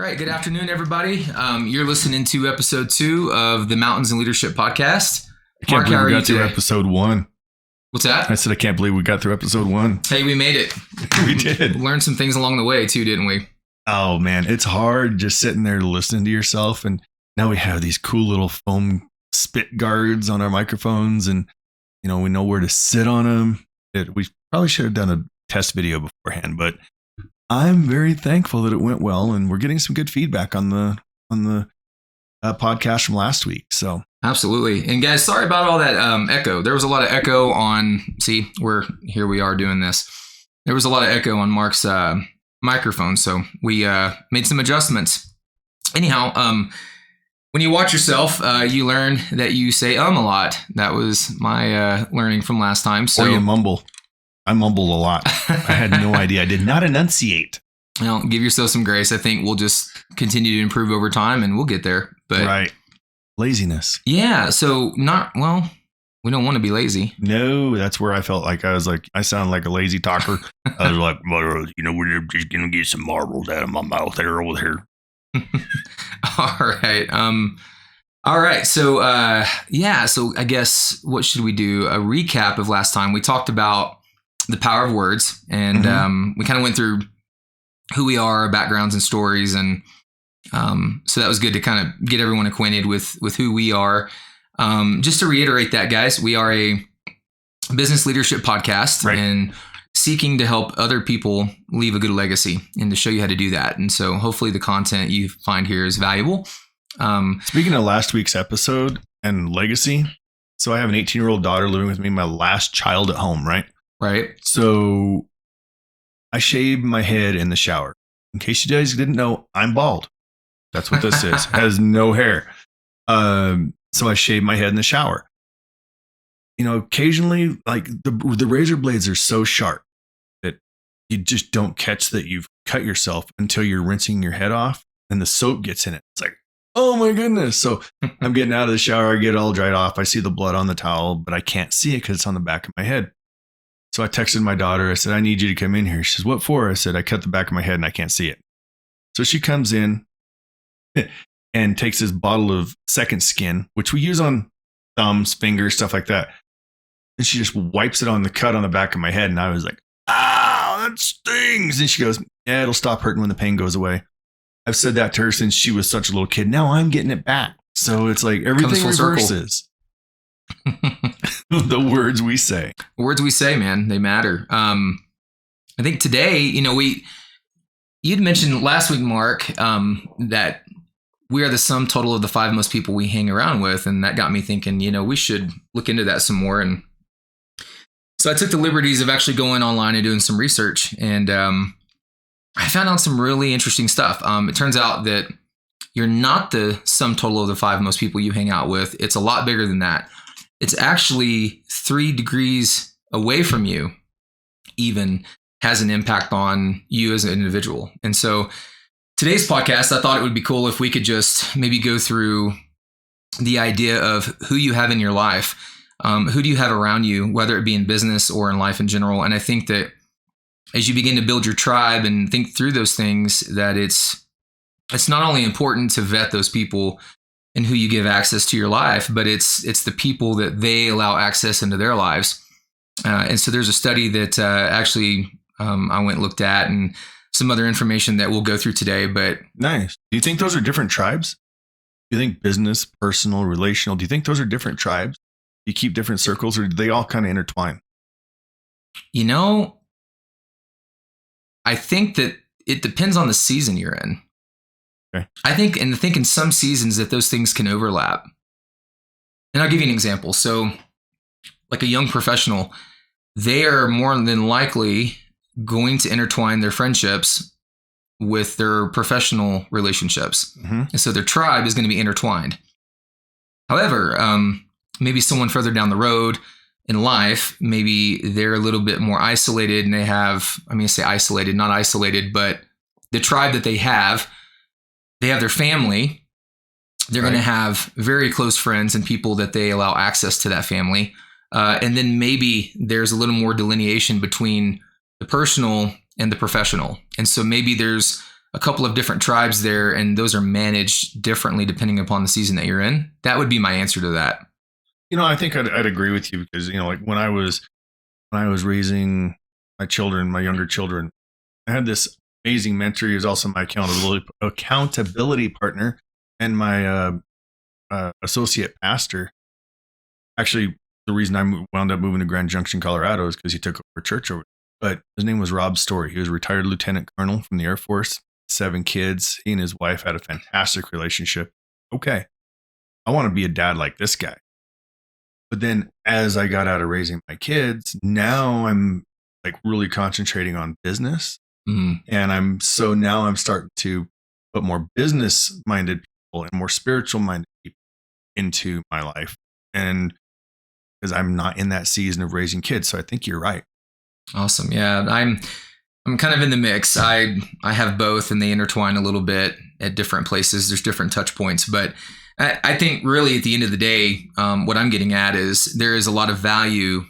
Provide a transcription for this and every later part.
right. Good afternoon, everybody. You're listening to episode 2 of the Mountains and Leadership Podcast. I can't believe we got through episode 1. What's that? I said, I can't believe we got through episode 1. Hey, we made it. We did. Learned some things along the way too, didn't we? Oh, man. It's hard just sitting there listening to yourself. And now we have these cool little foam spit guards on our microphones. And, we know where to sit on them. We probably should have done a test video beforehand, but I'm very thankful that it went well. And we're getting some good feedback on the podcast from last week. So absolutely. And guys, sorry about all that echo. There was a lot of echo on, here we are doing this. There was a lot of echo on Mark's microphone. So we made some adjustments. Anyhow, when you watch yourself, you learn that you say a lot. That was my learning from last time. So or you mumble. I mumbled a lot. I had no idea. I did not enunciate. Well, give yourself some grace. I think we'll just continue to improve over time and we'll get there. But right. Laziness. Yeah. So we don't want to be lazy. No, that's where I felt like I sound like a lazy talker. I was like, we're just going to get some marbles out of my mouth there over here. All right. All right. So, so I guess what should we do? A recap of last time. We talked about the power of words and we kind of went through who we are, our backgrounds and stories. And so that was good to kind of get everyone acquainted with who we are. Just to reiterate that, guys, we are a business leadership podcast and seeking to help other people leave a good legacy and to show you how to do that. And so hopefully the content you find here is valuable. Speaking of last week's episode and legacy, so I have an 18-year-old daughter living with me, my last child at home, right? Right. So I shaved my head in the shower. In case you guys didn't know, I'm bald. That's what this is. Has no hair. So I shaved my head in the shower. Occasionally, like the razor blades are so sharp that you just don't catch that you've cut yourself until you're rinsing your head off and the soap gets in it. It's like, oh my goodness. So I'm getting out of the shower. I get it all dried off. I see the blood on the towel, but I can't see it because it's on the back of my head. So I texted my daughter. I said, I need you to come in here. She says, what for? I said, I cut the back of my head and I can't see it. So she comes in and takes this bottle of Second Skin, which we use on thumbs, fingers, stuff like that. And she just wipes it on the cut on the back of my head. And I was like, ow, that stings. And she goes, yeah, it'll stop hurting when the pain goes away. I've said that to her since she was such a little kid. Now I'm getting it back. So it's like everything reverses. The words we say. Words we say, man, they matter. I think today, you'd mentioned last week, Mark, that we are the sum total of the 5 most people we hang around with. And that got me thinking, we should look into that some more. And so I took the liberties of actually going online and doing some research. And I found out some really interesting stuff. It turns out that you're not the sum total of the 5 most people you hang out with. It's a lot bigger than that. It's actually 3 degrees away from you even has an impact on you as an individual. And so today's podcast, I thought it would be cool if we could just maybe go through the idea of who you have in your life. Who do you have around you, whether it be in business or in life in general? And I think that as you begin to build your tribe and think through those things, that it's not only important to vet those people and who you give access to your life, but it's the people that they allow access into their lives. And so there's a study that actually I went and looked at and some other information that we'll go through today. But nice. Do you think those are different tribes? Do you think business, personal, relational, do you think those are different tribes? Do you keep different circles or do they all kind of intertwine? I think that it depends on the season you're in. Okay. I think in some seasons that those things can overlap. And I'll give you an example. So like a young professional, they are more than likely going to intertwine their friendships with their professional relationships. Mm-hmm. And so their tribe is going to be intertwined. However, maybe someone further down the road in life, maybe they're a little bit more isolated and they have, say isolated, not isolated, but the tribe that they have their family. They're going to have very close friends and people that they allow access to that family. And then maybe there's a little more delineation between the personal and the professional. And so maybe there's a couple of different tribes there, and those are managed differently depending upon the season that you're in. That would be my answer to that. I think I'd agree with you because, like when I was raising my children, my younger children, I had this amazing mentor. He was also my accountability partner and my associate pastor. Actually, the reason I wound up moving to Grand Junction, Colorado is because he took over church over. But his name was Rob Story. He was a retired lieutenant colonel from the Air Force, 7 kids. He and his wife had a fantastic relationship. Okay, I want to be a dad like this guy. But then as I got out of raising my kids, now I'm like really concentrating on business. Mm. And I'm starting to put more business minded people and more spiritual minded people into my life. And because I'm not in that season of raising kids. So I think you're right. Awesome. Yeah. I'm kind of in the mix. I have both and they intertwine a little bit at different places. There's different touch points, but I think really at the end of the day, what I'm getting at is there is a lot of value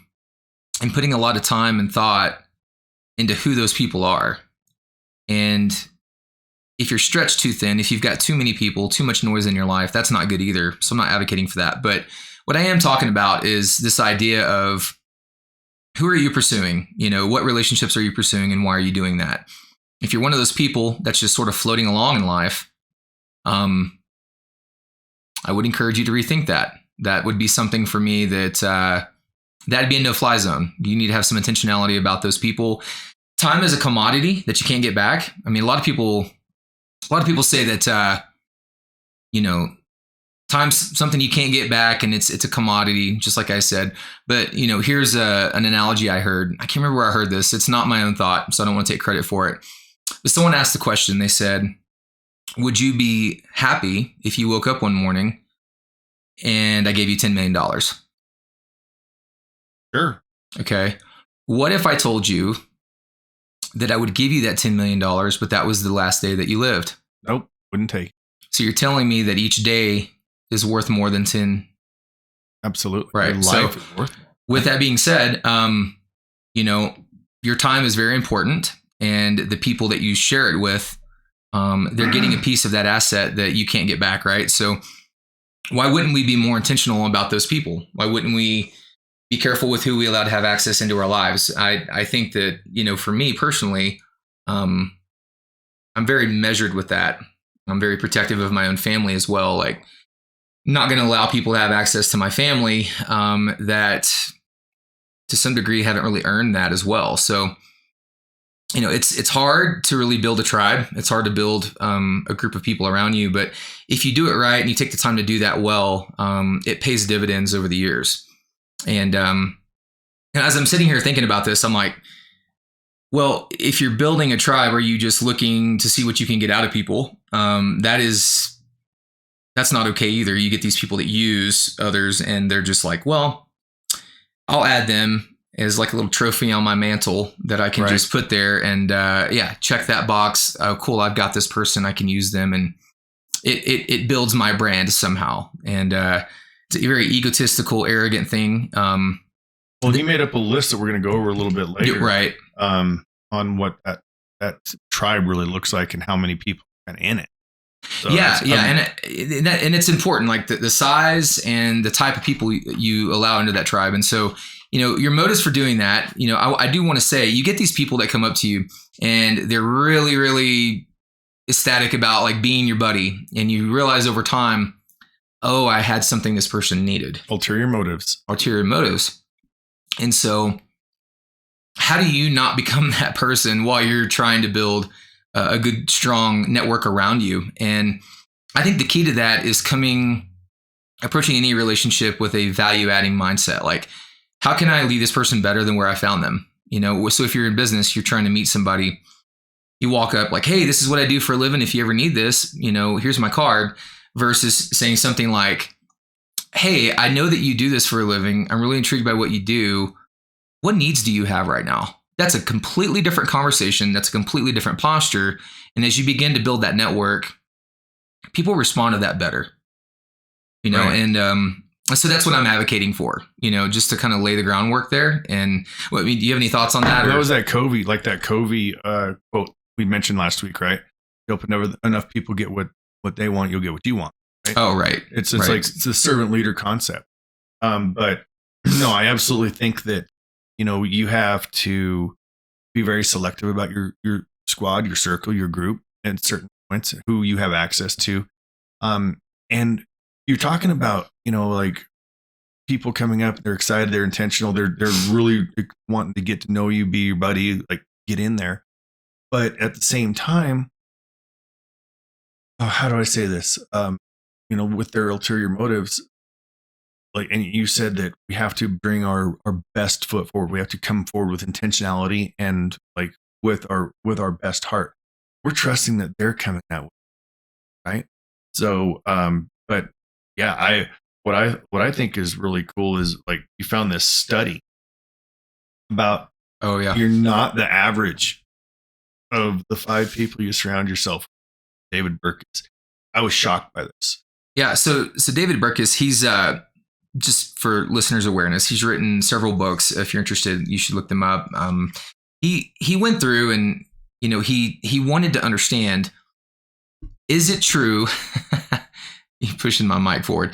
in putting a lot of time and thought into who those people are. And if you're stretched too thin, if you've got too many people, too much noise in your life, that's not good either. So I'm not advocating for that. But what I am talking about is this idea of who are you pursuing? What relationships are you pursuing and why are you doing that? If you're one of those people that's just sort of floating along in life, I would encourage you to rethink that. That would be something for me that'd be a no-fly zone. You need to have some intentionality about those people. Time is a commodity that you can't get back. I mean, a lot of people say that, time's something you can't get back and it's a commodity, just like I said. But, here's an analogy I heard. I can't remember where I heard this. It's not my own thought, so I don't want to take credit for it. But someone asked the question. They said, would you be happy if you woke up one morning and I gave you $10 million? Sure. Okay. What if I told you that I would give you that $10 million, but that was the last day that you lived? Nope. Wouldn't take. So you're telling me that each day is worth more than 10. Absolutely. Right. Your life is worth it. With that being said, your time is very important, and the people that you share it with, they're getting a piece of that asset that you can't get back. Right. So why wouldn't we be more intentional about those people? Why wouldn't we be careful with who we allow to have access into our lives? I think that, for me personally, I'm very measured with that. I'm very protective of my own family as well. Like, not going to allow people to have access to my family that to some degree haven't really earned that as well. So, it's hard to really build a tribe. It's hard to build a group of people around you. But if you do it right and you take the time to do that well, it pays dividends over the years. And as I'm sitting here thinking about this, I'm like, well, if you're building a tribe, are you just looking to see what you can get out of people? That's not okay either. You get these people that use others and they're just like, well, I'll add them as like a little trophy on my mantle that I can just put there and check that box. Oh, cool. I've got this person. I can use them. And it builds my brand somehow. And it's a very egotistical, arrogant thing. Well, he made up a list that we're going to go over a little bit later. Right. On what that tribe really looks like and how many people are in it. So and it's important, like the size and the type of people you allow into that tribe. And so, your motives for doing that, I do want to say you get these people that come up to you and they're really, really ecstatic about like being your buddy. And you realize over time, oh, I had something this person needed. Ulterior motives. And so how do you not become that person while you're trying to build a good, strong network around you? And I think the key to that is approaching any relationship with a value-adding mindset. Like, how can I leave this person better than where I found them? So if you're in business, you're trying to meet somebody, you walk up like, hey, this is what I do for a living. If you ever need this, here's my card, versus saying something like, hey, I know that you do this for a living. I'm really intrigued by what you do. What needs do you have right now? That's a completely different conversation. That's a completely different posture. And as you begin to build that network, people respond to that better, Right. And so that's what I'm advocating for, just to kind of lay the groundwork there. And do you have any thoughts on that? That was that Covey, quote we mentioned last week, right? enough people get what they want, you'll get what you want. Right? Oh, right. It's right. like it's the servant leader concept. But no, I absolutely think that, you have to be very selective about your squad, your circle, your group, and certain points who you have access to. And you're talking about, like people coming up, they're excited, they're intentional, they're really wanting to get to know you, be your buddy, like get in there. But at the same time, how do I say this? With their ulterior motives, like, and you said that we have to bring our best foot forward. We have to come forward with intentionality and like with our best heart. We're trusting that they're coming that way, right? So, but yeah, what I think is really cool is like you found this study about you're not the average of the 5 people you surround yourself with. David Burkus. I was shocked by this. Yeah, so David Burkus, he's just for listeners' awareness, he's written several books. If you're interested, you should look them up. He went through and he wanted to understand, is it true? You're pushing my mic forward.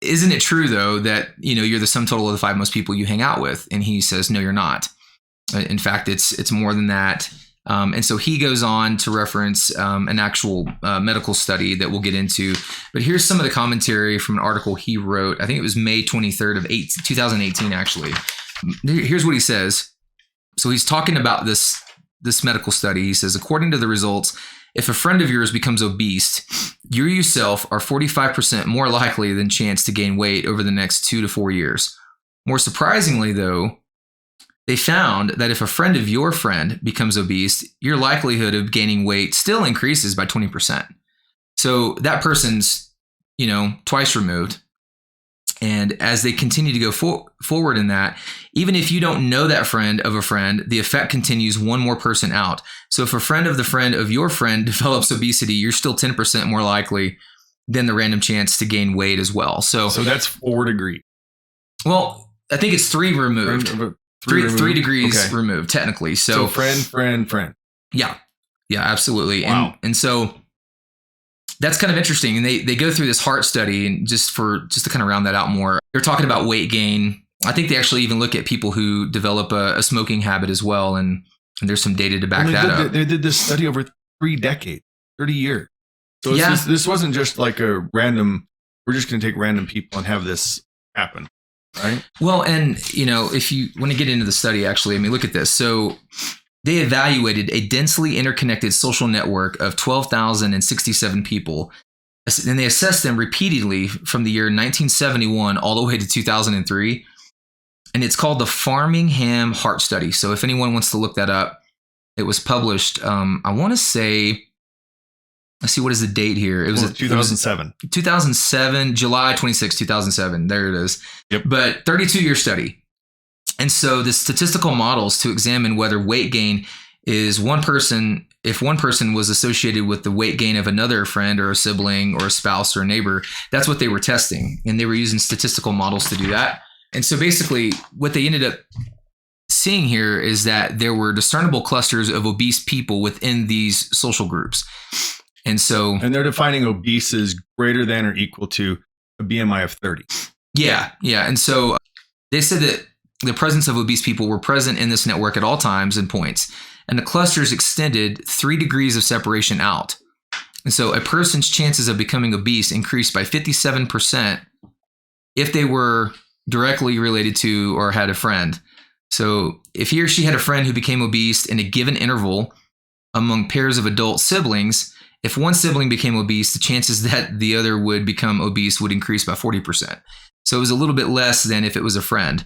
Isn't it true though that you're the sum total of the 5 most people you hang out with? And he says, no, you're not. In fact, it's more than that. And so he goes on to reference an actual medical study that we'll get into. But here's some of the commentary from an article he wrote. I think it was May 23rd of 2018, actually. Here's what he says. So he's talking about this medical study. He says, according to the results, if a friend of yours becomes obese, you yourself are 45% more likely than chance to gain weight over the next 2 to 4 years. More surprisingly, though, they found that if a friend of your friend becomes obese, your likelihood of gaining weight still increases by 20%. So that person's, twice removed. And as they continue to go forward in that, even if you don't know that friend of a friend, the effect continues one more person out. So if a friend of your friend develops obesity, you're still 10% more likely than the random chance to gain weight as well. So that's 4 degrees. Well, I think it's 3 removed. Three degrees removed, technically. So friend. Yeah, absolutely. Wow. And so that's kind of interesting. And they go through this heart study, and just to kind of round that out more, they're talking about weight gain. I think they actually even look at people who develop a smoking habit as well. And there's some data to back that up. They did this study over 3 decades, 30 years. So this wasn't just like a random, we're just going to take random people and have this happen. Right. Well, and if you want to get into the study, actually, look at this. So they evaluated a densely interconnected social network of 12,067 people, and they assessed them repeatedly from the year 1971 all the way to 2003. And it's called the Framingham Heart Study. So if anyone wants to look that up, it was published. I want to say, let's see, what is the date here? It was 2007. 2007, July 26, 2007. There it is. Yep. But 32-year study. And so the statistical models to examine whether weight gain is if one person was associated with the weight gain of another friend or a sibling or a spouse or a neighbor, that's what they were testing. And they were using statistical models to do that. And so basically what they ended up seeing here is that there were discernible clusters of obese people within these social groups. And they're defining obese as greater than or equal to a BMI of 30. Yeah. And so they said that the presence of obese people were present in this network at all times and points. And the clusters extended 3 degrees of separation out. And so a person's chances of becoming obese increased by 57% if they were directly related to or had a friend. So if he or she had a friend who became obese in a given interval among pairs of adult siblings, if one sibling became obese, the chances that the other would become obese would increase by 40%. So it was a little bit less than if it was a friend,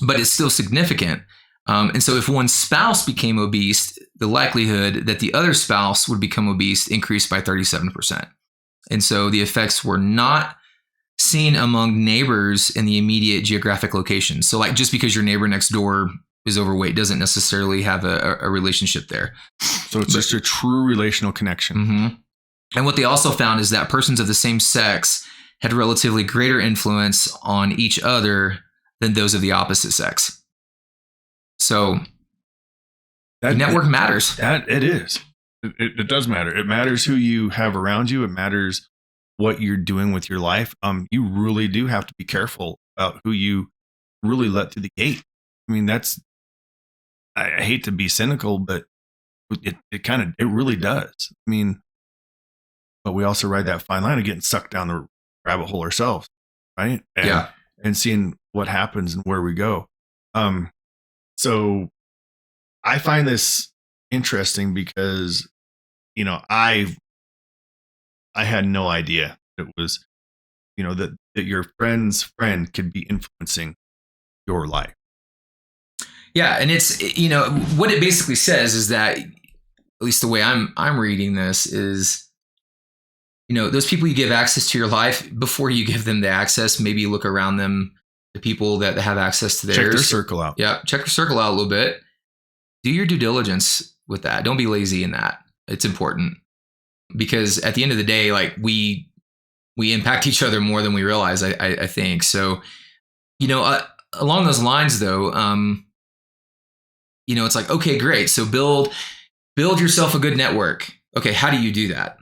but it's still significant. And so if one spouse became obese, the likelihood that the other spouse would become obese increased by 37%. And so the effects were not seen among neighbors in the immediate geographic location. So like just because your neighbor next door is overweight doesn't necessarily have a relationship there. So it's just a true relational connection. Mm-hmm. And what they also found is that persons of the same sex had relatively greater influence on each other than those of the opposite sex. So that network matters. That it is. It does matter. It matters who you have around you. It matters what you're doing with your life. You really do have to be careful about who you really let through the gate. I mean, I hate to be cynical, but it really does. I mean, but we also ride that fine line of getting sucked down the rabbit hole ourselves, right? And seeing what happens and where we go. So I find this interesting because, I had no idea it was, that your friend's friend could be influencing your life. Yeah. And it's, what it basically says is that, at least the way I'm reading this is, those people you give access to your life, before you give them the access, maybe look around them, the people that have access to theirs. Check their circle out. Yeah. Check your circle out a little bit. Do your due diligence with that. Don't be lazy in that. It's important because at the end of the day, like we impact each other more than we realize, I think. So, along those lines though, it's like, okay, great. So build yourself a good network. Okay. How do you do that?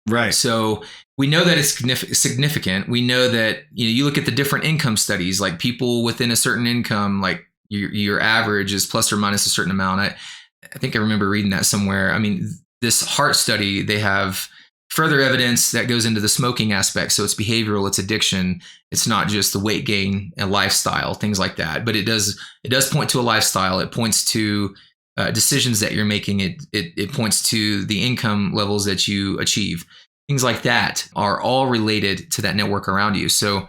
Right. So we know that it's significant. We know that, you look at the different income studies, like people within a certain income, like your average is plus or minus a certain amount. I think I remember reading that somewhere. I mean, this heart study, they have further evidence that goes into the smoking aspect. So it's behavioral, it's addiction. It's not just the weight gain and lifestyle, things like that. But it does point to a lifestyle. It points to decisions that you're making. It points to the income levels that you achieve. Things like that are all related to that network around you. So,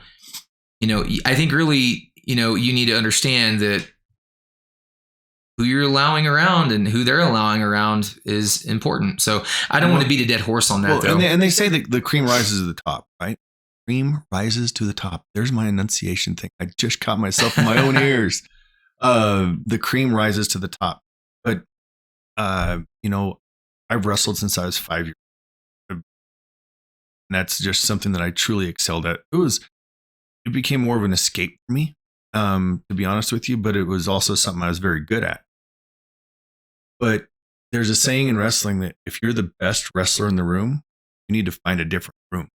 I think really, you need to understand that who you're allowing around and who they're allowing around is important. So I don't want to beat a dead horse on that, though. And they say that the cream rises to the top, right? Cream rises to the top. There's my enunciation thing. I just caught myself in my own ears. The cream rises to the top. But, I've wrestled since I was 5 years old. And that's just something that I truly excelled at. It became more of an escape for me, to be honest with you, but it was also something I was very good at. But there's a saying in wrestling that if you're the best wrestler in the room, you need to find a different room.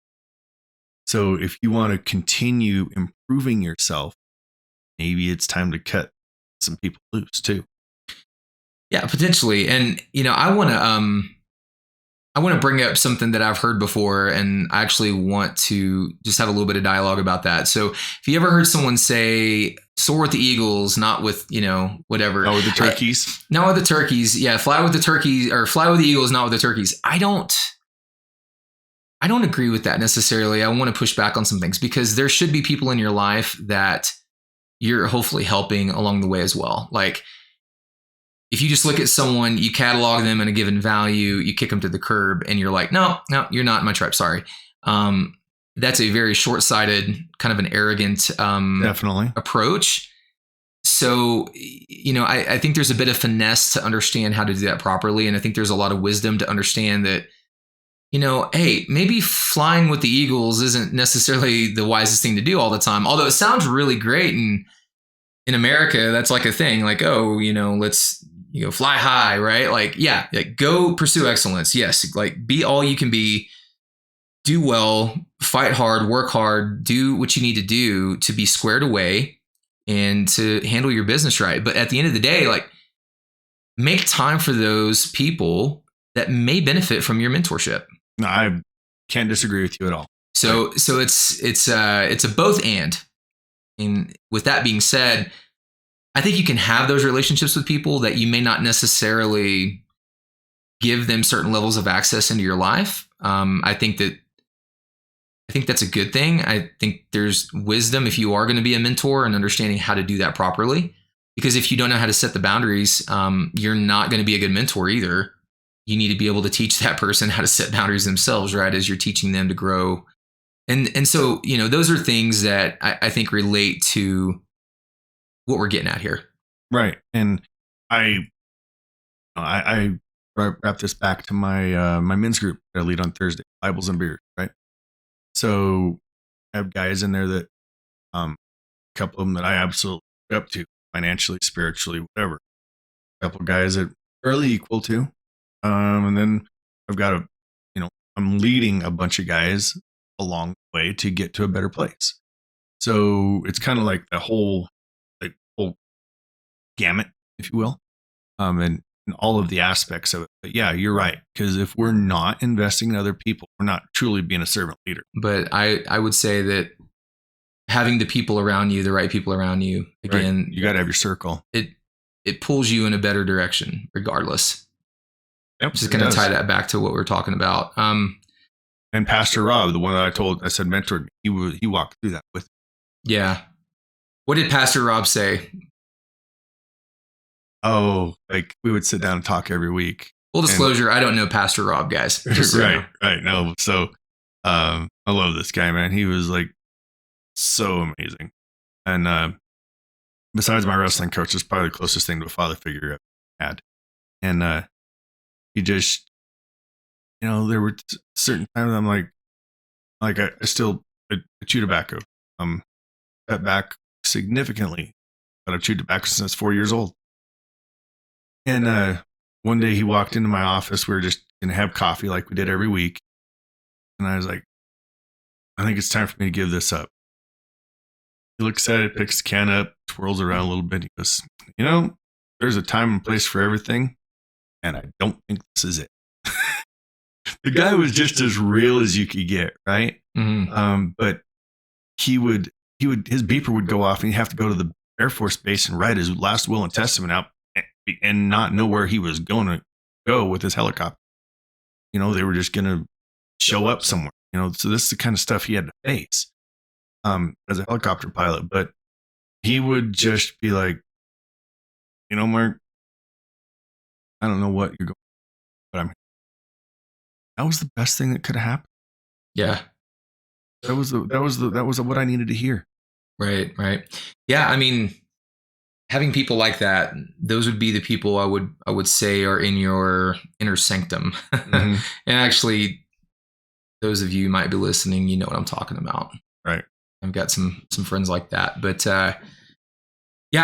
So if you want to continue improving yourself, maybe it's time to cut some people loose too. Yeah, potentially. And, I want to bring up something that I've heard before, and I actually want to just have a little bit of dialogue about that. So if you ever heard someone say, soar with the eagles, not with, whatever. Oh, with the turkeys? Not with the turkeys. Yeah, fly with the turkeys, or fly with the eagles, not with the turkeys. I don't agree with that necessarily. I want to push back on some things because there should be people in your life that you're hopefully helping along the way as well. Like, if you just look at someone, you catalog them in a given value, you kick them to the curb, and you're like, no, you're not in my tribe. Sorry. That's a very short-sighted, kind of an arrogant definitely approach. So, I think there's a bit of finesse to understand how to do that properly. And I think there's a lot of wisdom to understand that, hey, maybe flying with the eagles isn't necessarily the wisest thing to do all the time. Although it sounds really great. And in America, that's like a thing, like, oh, let's, fly high, right? Like, yeah, like go pursue excellence. Yes. Like be all you can be, do well, fight hard, work hard, do what you need to do to be squared away and to handle your business right. But at the end of the day, like make time for those people that may benefit from your mentorship. No, I can't disagree with you at all. So it's a both and. And with that being said, I think you can have those relationships with people that you may not necessarily give them certain levels of access into your life. I think that's a good thing. I think there's wisdom if you are going to be a mentor and understanding how to do that properly. Because if you don't know how to set the boundaries, you're not going to be a good mentor either. You need to be able to teach that person how to set boundaries themselves, right? As you're teaching them to grow. And so, those are things that I think relate to what we're getting at here. Right. And I wrap this back to my my men's group that I lead on Thursday, Bibles and Beers, right? So I have guys in there that a couple of them that I absolutely look up to financially, spiritually, whatever. A couple of guys that are fairly equal to. And then I've got I'm leading a bunch of guys along the way to get to a better place. So it's kind of like the whole gamut, if you will, and all of the aspects of it. But yeah, you're right. Because if we're not investing in other people, we're not truly being a servant leader. But I would say that having the people around you, the right people around you, again, right. You got to have your circle. It pulls you in a better direction, regardless. Yep, just going to tie that back to what we're talking about. And Pastor Rob, the one that I said mentored me, he walked through that with me. Yeah. What did Pastor Rob say? Oh, like we would sit down and talk every week. Full disclosure, I don't know Pastor Rob, guys. Right. No. So I love this guy, man. He was like so amazing. And besides my wrestling coach, it's probably the closest thing to a father figure I've had. And he just, there were certain times I'm like I still chew tobacco. Cut back significantly, but I've chewed tobacco since I was 4 years old. And one day he walked into my office. We were just going to have coffee like we did every week. And I was like, I think it's time for me to give this up. He looks at it, picks the can up, twirls around a little bit. He goes, there's a time and place for everything. And I don't think this is it. The guy was just as real as you could get, right? Mm-hmm. But his beeper would go off and he'd have to go to the Air Force Base and write his last will and testament out and not know where he was going to go with his helicopter. They were just going to show up somewhere, so this is the kind of stuff he had to face as a helicopter pilot. But he would just be like, Mark, I don't know what you're going, but I'm here. That was the best thing that could have happened. Yeah. That was what I needed to hear. Right. Yeah. I mean, having people like that, those would be the people I would say are in your inner sanctum. Mm-hmm. And actually, those of you who might be listening, you know what I'm talking about. Right. I've got some friends like that. But yeah,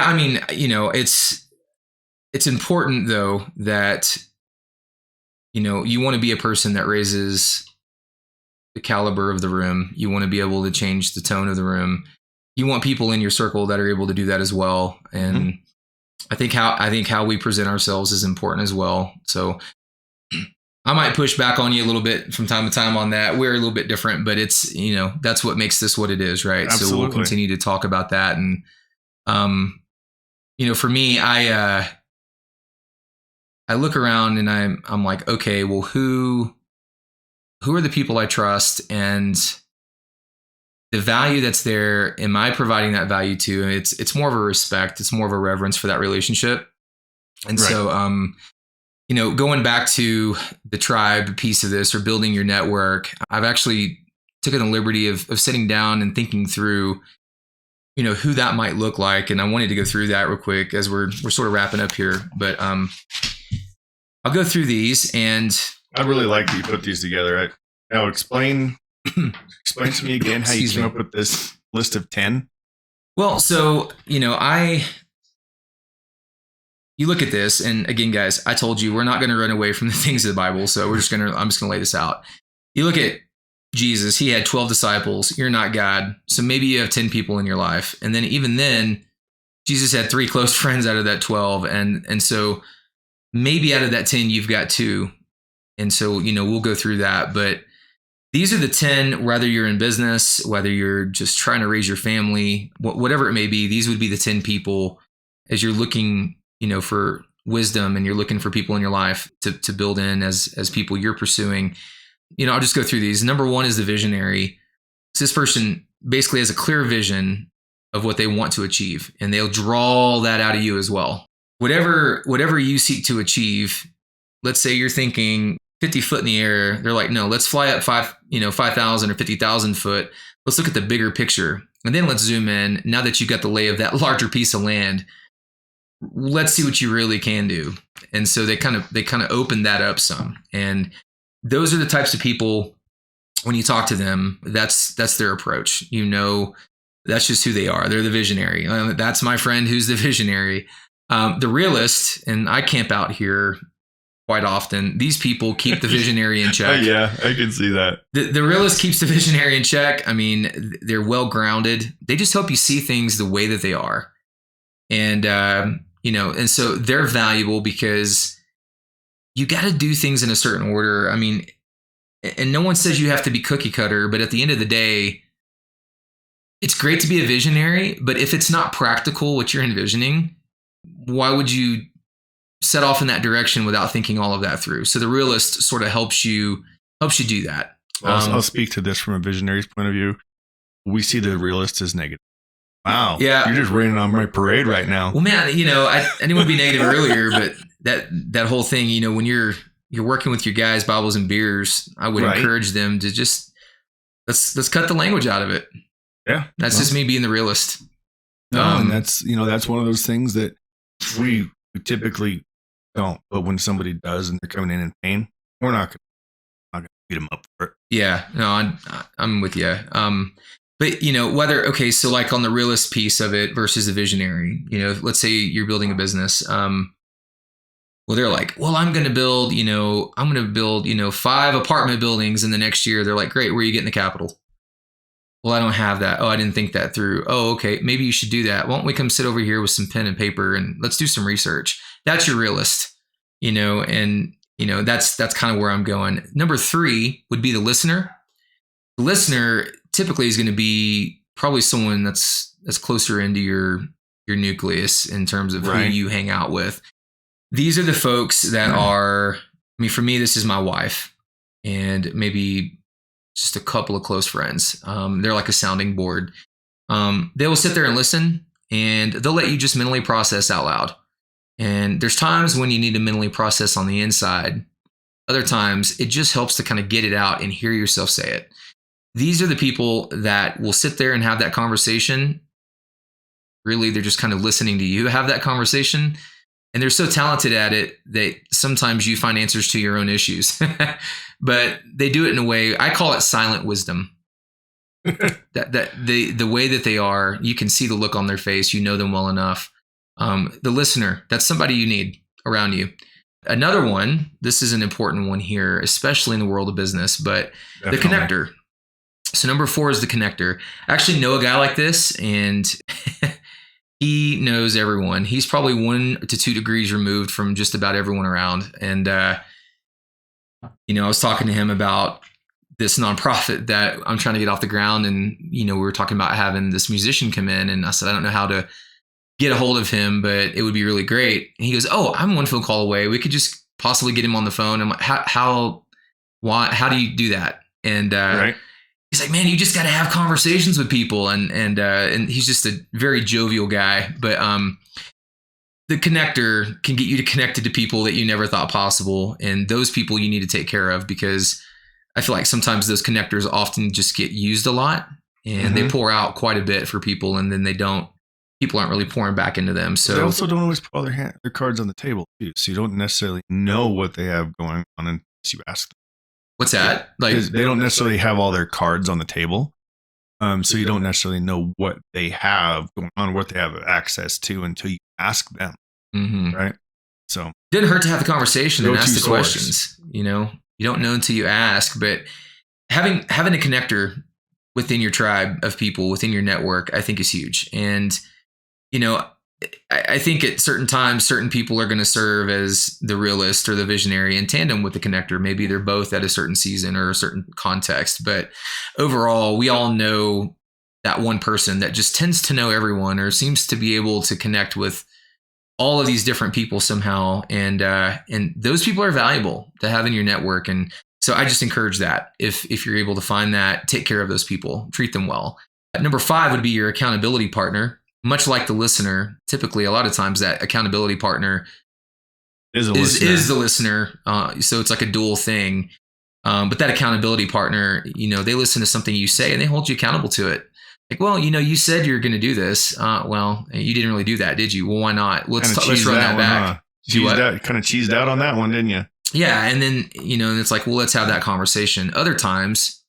I mean, it's important though that you want to be a person that raises the caliber of the room. You want to be able to change the tone of the room. You want people in your circle that are able to do that as well. And mm-hmm. I think how we present ourselves is important as well. So I might push back on you a little bit from time to time on that. We're a little bit different, but it's, that's what makes this what it is, right? Absolutely. So we'll continue to talk about that. And, for me, I look around and I'm like, okay, well, who are the people I trust, and the value that's there? Am I providing that value to? And it's more of a respect. It's more of a reverence for that relationship. And right. So, going back to the tribe piece of this, or building your network, I've actually taken the liberty of sitting down and thinking through, who that might look like. And I wanted to go through that real quick as we're sort of wrapping up here. But I'll go through these, and I really like that you put these together. Now explain to me again how you came up with this list of 10. Well, so, you look at this, and again, guys, I told you we're not going to run away from the things of the Bible. So I'm just going to lay this out. You look at Jesus, he had 12 disciples. You're not God. So maybe you have 10 people in your life. And then even then, Jesus had 3 close friends out of that 12. And so maybe out of that 10, you've got 2. And so, we'll go through that. But these are the 10, whether you're in business, whether you're just trying to raise your family, whatever it may be, these would be the 10 people as you're looking, for wisdom, and you're looking for people in your life to build in as people you're pursuing. I'll just go through these. Number 1 is the visionary. So this person basically has a clear vision of what they want to achieve, and they'll draw that out of you as well. Whatever you seek to achieve, let's say you're thinking 50 foot in the air. They're like, no, let's fly up 5,000 or 50,000 foot. Let's look at the bigger picture. And then let's zoom in. Now that you've got the lay of that larger piece of land, let's see what you really can do. And so they kind of open that up some. And those are the types of people, when you talk to them, that's their approach. That's just who they are. They're the visionary. That's my friend who's the visionary. The realist, and I camp out here quite often. These people keep the visionary in check. Yeah, I can see that. The realist keeps the visionary in check. I mean, they're well grounded. They just help you see things the way that they are. And, and so they're valuable because you got to do things in a certain order. I mean, and no one says you have to be cookie cutter, but at the end of the day, it's great to be a visionary. But if it's not practical, what you're envisioning, why would you set off in that direction without thinking all of that through? So the realist sort of helps you do that. I'll speak to this from a visionary's point of view. We see the realist as negative. Wow. Yeah. You're just raining on my parade right now. Well, man, I didn't want to be negative earlier, but that whole thing, when you're working with your guys, Bibles and beers, I would encourage them to just let's cut the language out of it. Yeah. That's just me being the realist. No, and that's one of those things that we typically don't. But when somebody does and they're coming in pain, we're not going to beat them up for it. Yeah. No, I'm with you. But, so like on the realist piece of it versus the visionary, let's say you're building a business. Well, they're like, well, I'm going to build 5 apartment buildings in the next year. They're like, great. Where are you getting the capital? Well, I don't have that. Oh, I didn't think that through. Oh, okay. Maybe you should do that. Why don't we come sit over here with some pen and paper and let's do some research? That's your realist, that's kind of where I'm going. Number 3 would be the listener. The listener typically is going to be probably someone that's closer into your nucleus in terms of who you hang out with. These are the folks that are, for me, this is my wife and maybe just a couple of close friends. They're like a sounding board. They will sit there and listen, and they'll let you just mentally process out loud. And there's times when you need to mentally process on the inside. Other times it just helps to kind of get it out and hear yourself say it. These are the people that will sit there and have that conversation. Really, they're just kind of listening to you have that conversation. And they're so talented at it that sometimes you find answers to your own issues. But they do it in a way, I call it silent wisdom. that the way that they are, you can see the look on their face. You know them well enough. The listener, that's somebody you need around you. Another one, this is an important one here, especially in the world of business, but Definitely. The connector. So number 4 is the connector. I actually know a guy like this, and he knows everyone. He's probably 1 to 2 degrees removed from just about everyone around. And, I was talking to him about this nonprofit that I'm trying to get off the ground. And, we were talking about having this musician come in, and I said, I don't know how to get a hold of him, but it would be really great. And he goes, oh, I'm 1 phone call away. We could just possibly get him on the phone. I'm like, how do you do that? And, he's like, man, you just got to have conversations with people. And he's just a very jovial guy, but, the connector can get you to connected to people that you never thought possible. And those people you need to take care of, because I feel like sometimes those connectors often just get used a lot, and they pour out quite a bit for people. And then people aren't really pouring back into them. So they also don't always put all their cards on the table too. So you don't necessarily know what they have going on unless you ask them. What's that? Like, they don't necessarily have all their cards on the table. So you don't necessarily know what they have going on, what they have access to until you ask them. Right. So it didn't hurt to have the conversation and ask the questions. You don't know until you ask, but having a connector within your tribe of people, within your network, I think is huge. And, I think at certain times, certain people are going to serve as the realist or the visionary in tandem with the connector. Maybe they're both at a certain season or a certain context. But overall, we all know that one person that just tends to know everyone or seems to be able to connect with all of these different people somehow. And those people are valuable to have in your network. And so I just encourage that. If you're able to find that, take care of those people, treat them well. Number 5 would be your accountability partner. Much like the listener, typically a lot of times that accountability partner is the listener. So it's like a dual thing. But that accountability partner, they listen to something you say and they hold you accountable to it. Like, well, you said you're going to do this. Well, you didn't really do that, did you? Well, why not? Let's run that back. Kind of cheesed out on that one, didn't you? Yeah. And then, and it's like, well, let's have that conversation. Other times,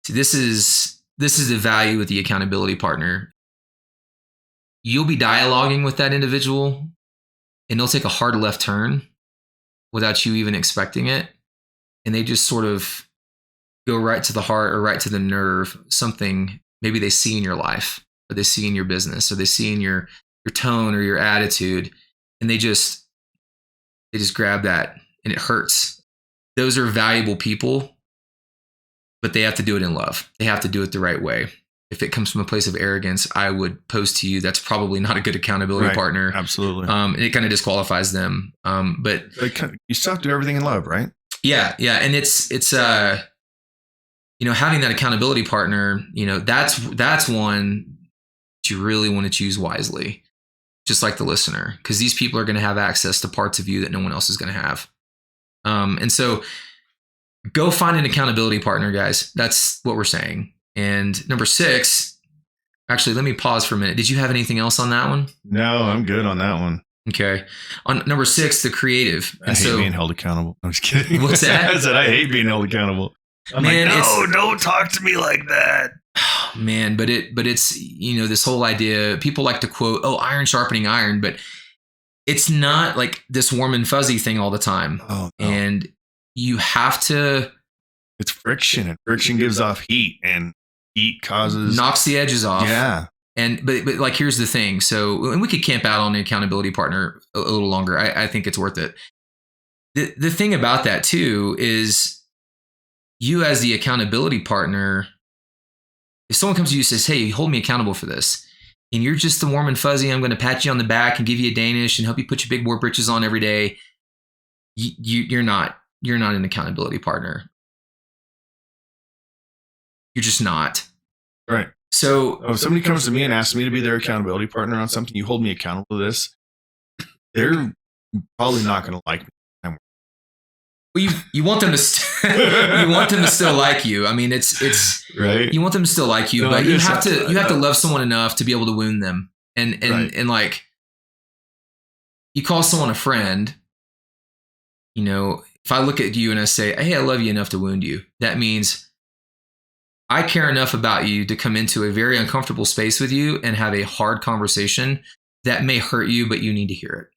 this is the value with the accountability partner. You'll be dialoguing with that individual and they'll take a hard left turn. without you even expecting it. And they just sort of go right to the heart or right to the nerve, something maybe they see in your life or they see in your business or they see in your tone or your attitude. And they just grab that and it hurts. Those are valuable people, but they have to do it in love. They have to do it the right way. If it comes from a place of arrogance, I would pose to you that's probably not a good accountability partner. Absolutely. And it kind of disqualifies them. But you still have to do everything in love, right? Yeah. And it's having that accountability partner, that's one that you really want to choose wisely, just like the listener, because these people are going to have access to parts of you that no one else is going to have. And so go find an accountability partner, guys. That's what we're saying. And number 6, actually, let me pause for a minute. Did you have anything else on that one? No, I'm good on that one. Okay. On number 6, the creative. I hate being held accountable. I'm just kidding. What's that? I said I hate being held accountable. I'm like, no, don't talk to me like that. Man, but it's this whole idea. People like to quote, "Oh, iron sharpening iron," but it's not like this warm and fuzzy thing all the time. Oh, no. And you have to. It's friction, and friction gives off heat, and heat knocks the edges off. Yeah. And but like here's the thing. So and we could camp out on the accountability partner a little longer. I think it's worth it. The thing about that too is you as the accountability partner, if someone comes to you and says, "Hey, hold me accountable for this," and you're just the warm and fuzzy, I'm going to pat you on the back and give you a Danish and help you put your big boy britches on every day. You're not an accountability partner. You're just not. Right. So if somebody comes to me and asks me to be their accountability partner on something, you hold me accountable to this, they're probably not going to like me. Well, you want them to you want them to still like you. I mean, it's right. You want them to still like you, but you have to love someone enough to be able to wound them. And like you call someone a friend, if I look at you and I say, "Hey, I love you enough to wound you," that means I care enough about you to come into a very uncomfortable space with you and have a hard conversation that may hurt you, but you need to hear it.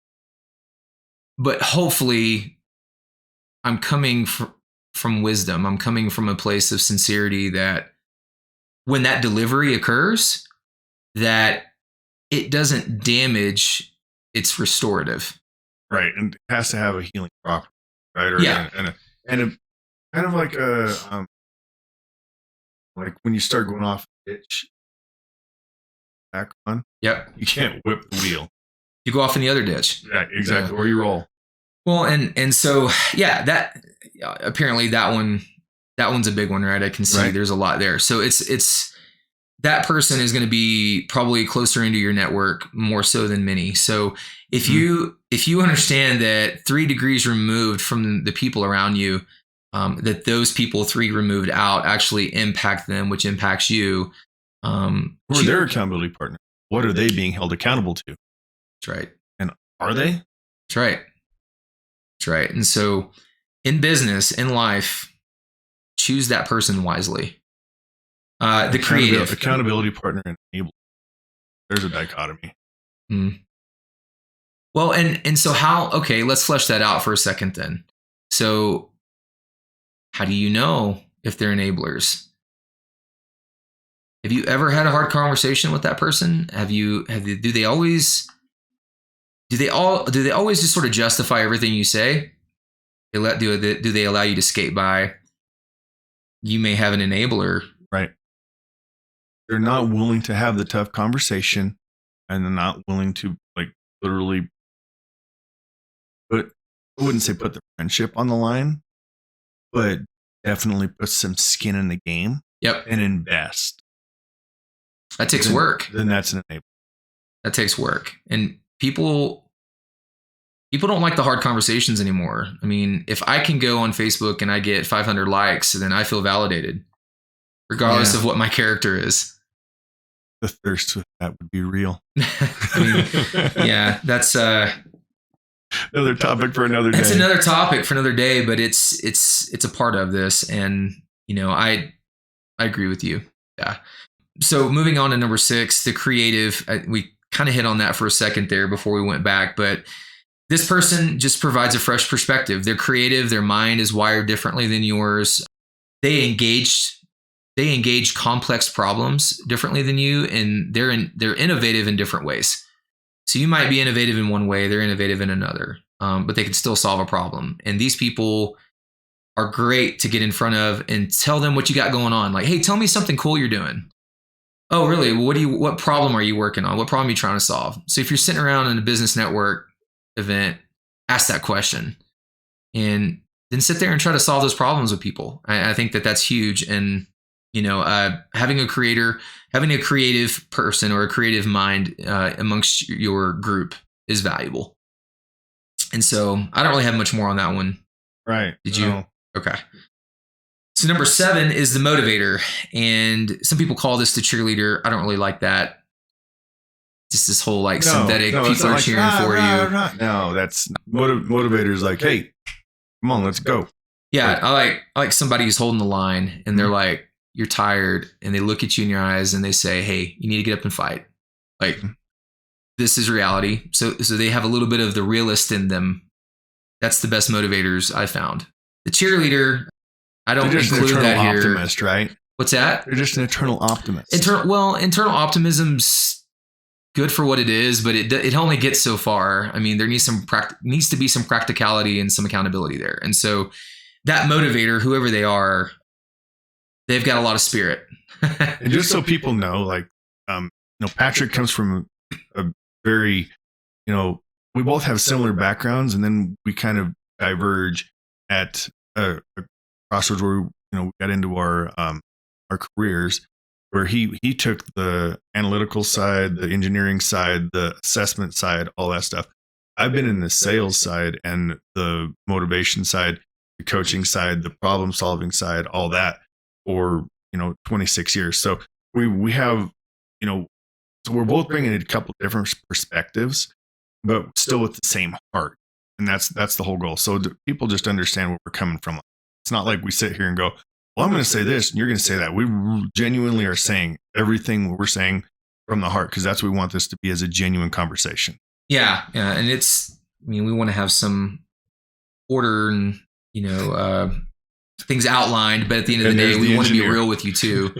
But hopefully I'm coming from wisdom. I'm coming from a place of sincerity that when that delivery occurs, that it doesn't damage, it's restorative. Right. And it has to have a healing property, right? Or yeah. And a kind of like like when you start going off the ditch back on. Yep. You can't whip the wheel. You go off in the other ditch. Yeah, exactly. Or you roll. Well, and so that apparently that one's a big one, right? I can see there's a lot there. So it's that person is going to be probably closer into your network more so than many. So if you understand that 3 degrees removed from the people around you, that those people 3 removed out actually impact them, which impacts you. Or their accountability partner. What are they being held accountable to? That's right. And are they? That's right. That's right. And so in business, in life, choose that person wisely. The creative. Accountability partner and enabler. There's a dichotomy. Mm. Well, and so let's flesh that out for a second then. So how do you know if they're enablers? Have you ever had a hard conversation with that person? Do they always just sort of justify everything you say? Do they allow you to skate by? You may have an enabler. Right. They're not willing to have the tough conversation, and they're not willing to literally I wouldn't say put the friendship on the line, but definitely put some skin in the game. Yep. And invest. That takes work. Then that's an enabler. That takes work. And people don't like the hard conversations anymore. I mean, if I can go on Facebook and I get 500 likes, then I feel validated, regardless of what my character is. The thirst for that would be real. I mean, yeah, that's another topic for another day. It's another topic for another day, but it's a part of this, and I agree with you. Yeah. So moving on to number 6, the creative. We kind of hit on that for a second there before we went back, but This person just provides a fresh perspective. They're creative. Their mind is wired differently than yours. They engage complex problems differently than you, and they're innovative in different ways. So you might be innovative in one way, they're innovative in another, but they can still solve a problem. And these people are great to get in front of and tell them what you got going on. Like, hey, tell me something cool you're doing. Oh, really? What problem are you working on? What problem are you trying to solve? So if you're sitting around in a business network event, ask that question and then sit there and try to solve those problems with people. I think that's huge. And, having a creative person or a creative mind amongst your group is valuable. And so I don't really have much more on that one. Right. Did you? No. Okay. So number 7 is the motivator. And some people call this the cheerleader. I don't really like that. Just this whole synthetic people are cheering for you. No, that's motivators like, hey, come on, let's go. Yeah, I like somebody who's holding the line and they're like, you're tired, and they look at you in your eyes and they say, hey, you need to get up and fight. Like, this is reality. So they have a little bit of the realist in them. That's the best motivators I found. The cheerleader, I don't include that here. Optimist, right? What's that? They're just an eternal optimist. Internal optimism's good for what it is, but it only gets so far. I mean, there needs to be some practicality and some accountability there. And so that motivator, whoever they are, they've got a lot of spirit. And just so people know, Patrick comes from a very, we both have similar backgrounds, and then we kind of diverge at a crossroads where we got into our careers, where he took the analytical side, the engineering side, the assessment side, all that stuff. I've been in the sales side and the motivation side, the coaching side, the problem solving side, all that for 26 years. So we have so we're both bringing a couple different perspectives, but still with the same heart, and that's the whole goal. So people just understand where we're coming from. It's not like we sit here and go, well, I'm going to say this and you're going to say that. We genuinely are saying everything we're saying from the heart, because that's what we want this to be, as a genuine conversation. Yeah, and we want to have some order and things outlined, but at the end of the day, we want to be real with you too.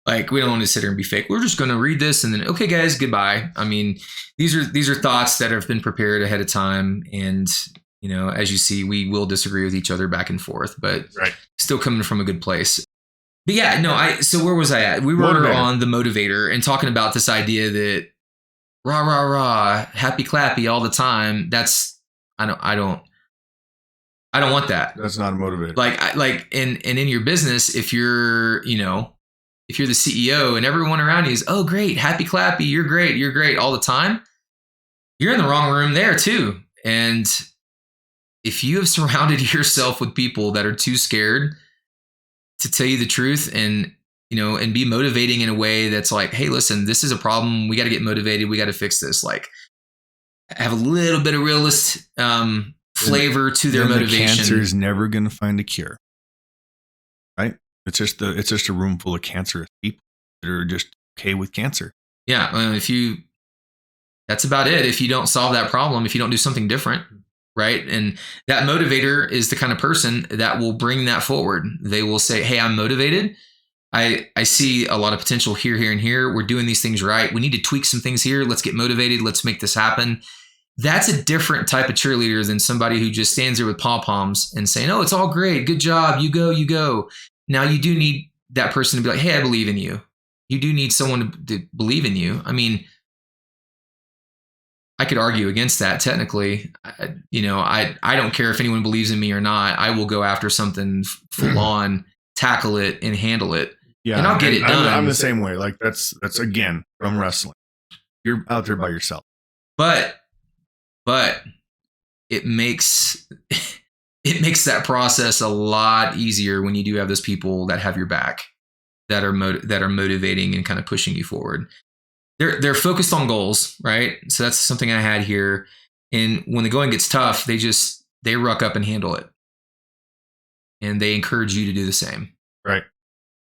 Like, we don't want to sit here and be fake. We're just going to read this and then, okay, guys, goodbye. I mean, these are thoughts that have been prepared ahead of time, and as you see, we will disagree with each other back and forth, but still coming from a good place. But yeah, no, so where was I at? We were on the motivator and talking about this idea that rah, rah, rah, happy clappy all the time. I don't want that. That's not a motivator. Like in your business, if you're the CEO and everyone around you is, oh, great, happy clappy, you're great all the time, you're in the wrong room there too. And if you have surrounded yourself with people that are too scared to tell you the truth and be motivating in a way that's like, hey, listen, this is a problem. We got to get motivated. We got to fix this. Like, have a little bit of realist flavor to their motivation. The cancer is never going to find a cure, right? It's just a room full of cancerous people that are just okay with cancer. Yeah, that's about it. If you don't solve that problem, if you don't do something different, right? And that motivator is the kind of person that will bring that forward. They will say, hey, I'm motivated. I see a lot of potential here, and here. We're doing these things right. We need to tweak some things here. Let's get motivated. Let's make this happen. That's a different type of cheerleader than somebody who just stands there with pom-poms and saying, oh, it's all great. Good job. You go. Now, you do need that person to be like, hey, I believe in you. You do need someone to believe in you. I mean, I could argue against that technically. I don't care if anyone believes in me or not. I will go after something full on, tackle it, and handle it. Yeah, and I'll get it done. I'm the same way. Like, that's again from wrestling. You're out there by yourself. But it makes that process a lot easier when you do have those people that have your back, that are motivating and kind of pushing you forward. They're focused on goals, right? So that's something I had here. And when the going gets tough, they ruck up and handle it. And they encourage you to do the same. Right.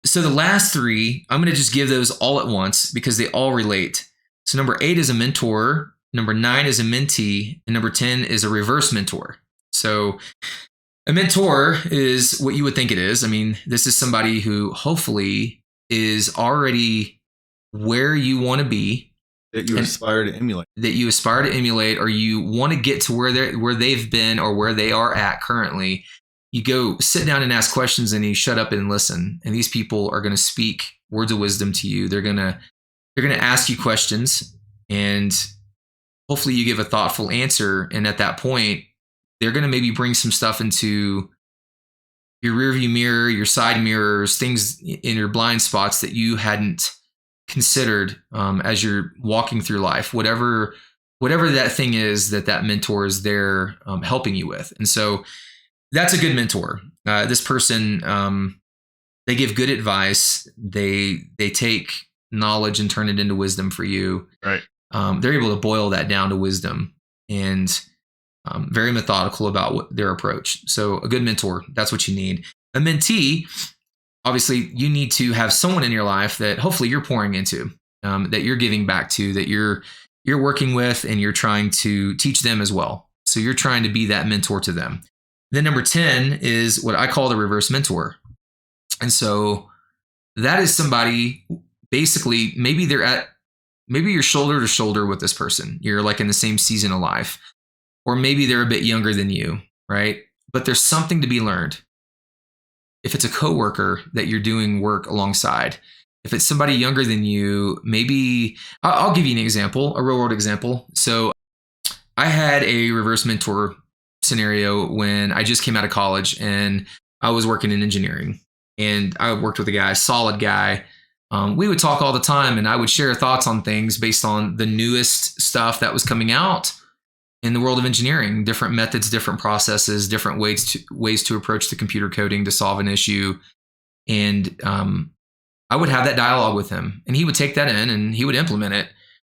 So the last 3, I'm going to just give those all at once because they all relate. So number 8 is a mentor. Number 9 is a mentee. And number 10 is a reverse mentor. So a mentor is what you would think it is. I mean, this is somebody who hopefully is already where you want to be. That you aspire to emulate. That you aspire to emulate, or you want to get to where they've been or where they are at currently. You go sit down and ask questions, and you shut up and listen. And these people are going to speak words of wisdom to you. They're going to ask you questions, and hopefully you give a thoughtful answer. And at that point, they're going to maybe bring some stuff into your rearview mirror, your side mirrors, things in your blind spots that you hadn't considered as you're walking through life, whatever that thing is that mentor is there helping you with. And so that's a good mentor. This person, they give good advice. They take knowledge and turn it into wisdom for you. Right. They're able to boil that down to wisdom, and very methodical about their approach. So a good mentor, that's what you need. A mentee, obviously, you need to have someone in your life that hopefully you're pouring into, that you're giving back to, that you're working with, and you're trying to teach them as well. So you're trying to be that mentor to them. Then number 10 is what I call the reverse mentor. And so that is somebody, basically, maybe you're shoulder to shoulder with this person. You're like in the same season of life, or maybe they're a bit younger than you, right? But there's something to be learned. If it's a coworker that you're doing work alongside, if it's somebody younger than you, maybe I'll give you an example, a real world example. So I had a reverse mentor scenario when I just came out of college, and I was working in engineering, and I worked with a guy, solid guy. We would talk all the time, and I would share thoughts on things based on the newest stuff that was coming out in the world of engineering, different methods, different processes, different ways to approach the computer coding to solve an issue. And I would have that dialogue with him, and he would take that in and he would implement it.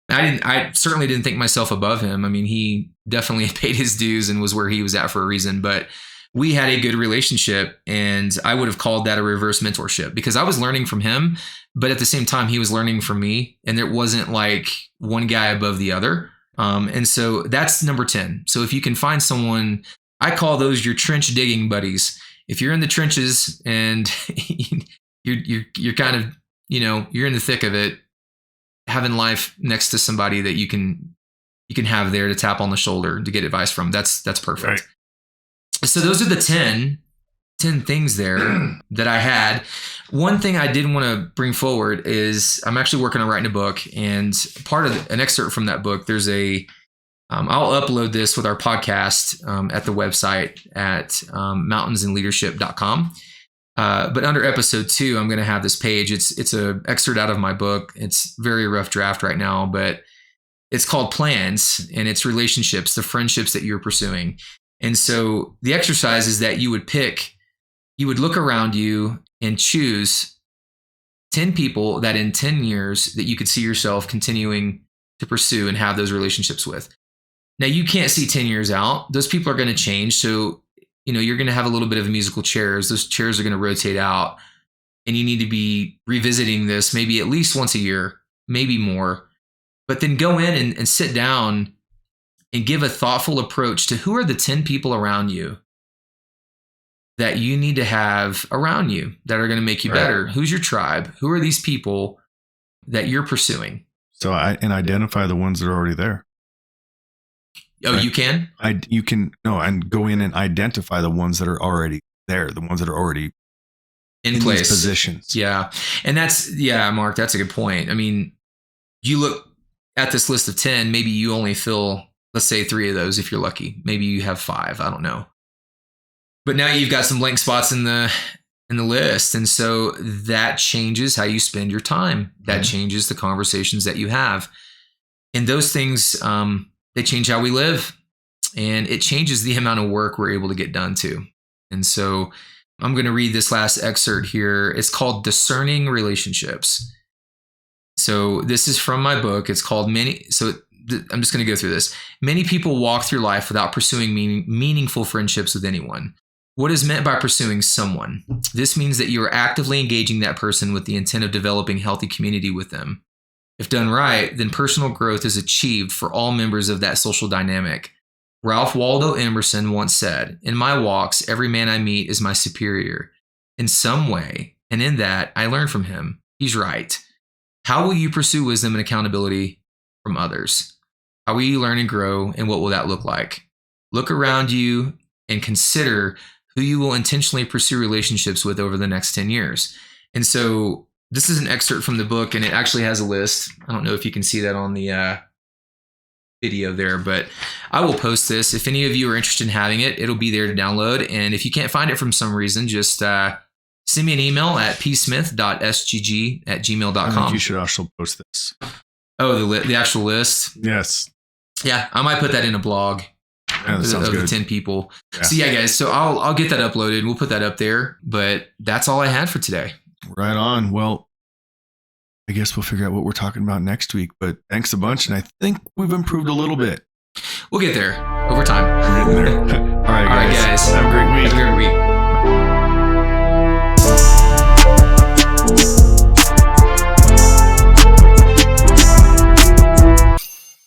I certainly didn't think myself above him. I mean, he definitely paid his dues and was where he was at for a reason, but we had a good relationship, and I would have called that a reverse mentorship, because I was learning from him, but at the same time, he was learning from me, and there wasn't like one guy above the other. And so that's number 10. So if you can find someone, I call those your trench digging buddies. If you're in the trenches and you're kind of, you're in the thick of it, having life next to somebody that you can have there to tap on the shoulder to get advice from, that's perfect. Right. So those are the 10 things there that I had. One thing I did want to bring forward is I'm actually working on writing a book, and part of an excerpt from that book, there's I'll upload this with our podcast at the website at mountainsandleadership.com. But under episode 2, I'm going to have this page. It's an excerpt out of my book. It's very rough draft right now, but it's called Plans, and it's relationships, the friendships that you're pursuing. And so the exercise is that you would look around you and choose 10 people that in 10 years that you could see yourself continuing to pursue and have those relationships with. Now, you can't see 10 years out. Those people are going to change. So, you're going to have a little bit of musical chairs. Those chairs are going to rotate out, and you need to be revisiting this maybe at least once a year, maybe more. But then go in and sit down and give a thoughtful approach to who are the 10 people around you that you need to have around you that are going to make you better. Who's your tribe? Who are these people that you're pursuing? So and identify the ones that are already there. Oh, right? You can? And go in and identify the ones that are already there, the ones that are already in place, these positions. Yeah. And Mark, that's a good point. I mean, you look at this list of 10, maybe you only fill, let's say 3 of those if you're lucky. Maybe you have 5. I don't know. But now you've got some blank spots in the list. And so that changes how you spend your time. That changes the conversations that you have. And those things, they change how we live. And it changes the amount of work we're able to get done too. And so I'm going to read this last excerpt here. It's called Discerning Relationships. So this is from my book. It's called I'm just going to go through this. Many people walk through life without pursuing meaningful friendships with anyone. What is meant by pursuing someone? This means that you are actively engaging that person with the intent of developing healthy community with them. If done right, then personal growth is achieved for all members of that social dynamic. Ralph Waldo Emerson once said, "In my walks, every man I meet is my superior in some way, and in that, I learn from him." He's right. How will you pursue wisdom and accountability from others? How will you learn and grow, and what will that look like? Look around you and consider who you will intentionally pursue relationships with over the next 10 years. And so this is an excerpt from the book, and it actually has a list. I don't know if you can see that on the video there, but I will post this. If any of you are interested in having it, it'll be there to download. And if you can't find it from some reason, just send me an email at psmith.sgg@gmail.com. I think you should also post this. Oh, the actual list? Yes. Yeah, I might put that in a blog. Yeah, that sounds of good. the 10 people. Yeah. So yeah, guys, so I'll get that uploaded. We'll put that up there. But that's all I had for today. Right on. Well, I guess we'll figure out what we're talking about next week. But thanks a bunch, and I think we've improved a little bit. We'll get there over time. We're getting there. All right, All right, guys.